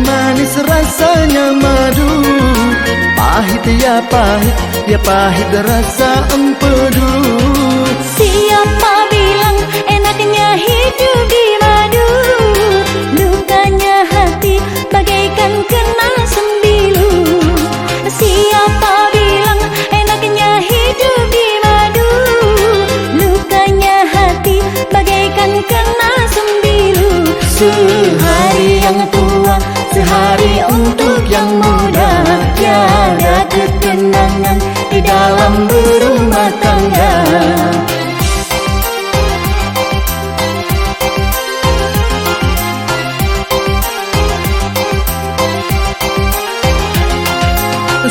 manis rasanya madu. Pahit ya pahit rasa empedu. Siapa bilang enaknya hidup di madu? Lukanya hati bagaikan kena sembilu. Siapa bilang enaknya hidup di madu? Lukanya hati bagaikan kena sembilu. Sehari yang tua, sehari untuk yang muda. Tiada ketenangan di dalam berumah tangga.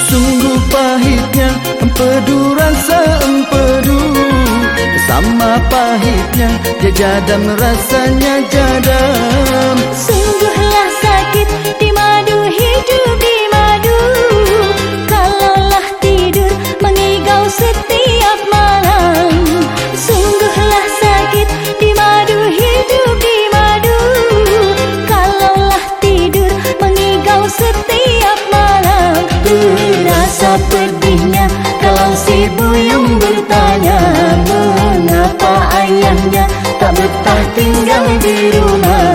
Sungguh pahitnya empedu rasa empedu. Sama pahitnya jadam rasanya jadam. Sungguhlah sakit di madu, hidup di madu. Kalaulah tidur mengigau setiap malam. Sungguhlah sakit di madu, hidup di madu. Kalaulah tidur mengigau setiap malam. Terasa pedihnya kalau si buyung bertanya, mengapa ayahnya tak betah tinggal di rumah.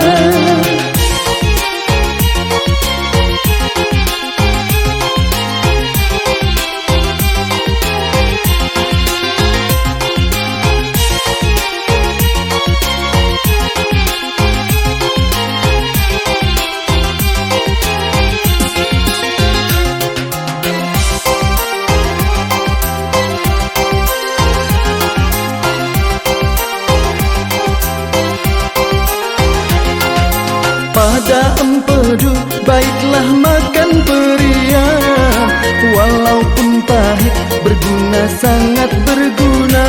Pada empedu baiklah makan berian. Walaupun pahit berguna, sangat berguna.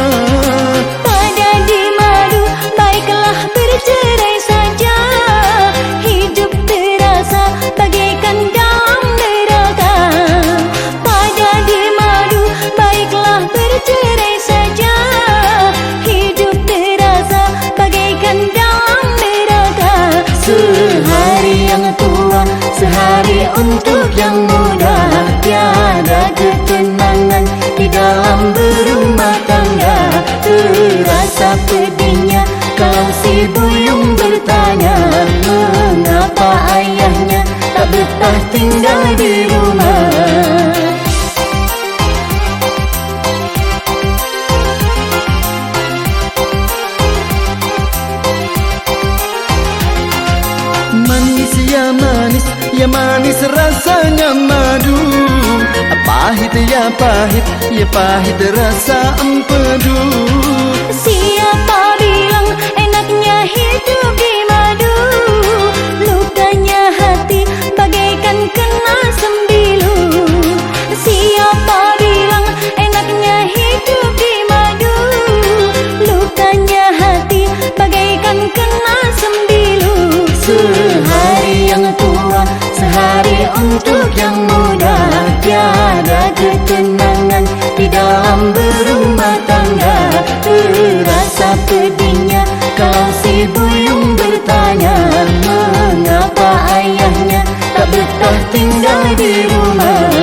Pada di madu baiklah bercerai saja. Hidup terasa bagaikan dalam neraka. Pada di madu baiklah bercerai saja. Hidup terasa bagaikan dalam neraka. Sehari yang tua, sehari untuk yang muda. Tiada ketenangan di dalam berumah tangga. Terasa pedihnya kalau si buyung bertanya, mengapa ayahnya tak betah tinggal di rumah. Manis ya manis rasanya madu. Pahit ya pahit rasa empedu. Siapa bilang enaknya hidup di madu? Lukanya hati bagaikan kena sembilu. Siapa bilang enaknya hidup di madu? Lukanya hati bagaikan kena sembilu. Sehari yang tua, sehari untuk yang muda. Tiada ketenangan di dalam berumah tangga. Terasa pedihnya kalau si buyung bertanya, mengapa ayahnya tak betah tinggal di rumah.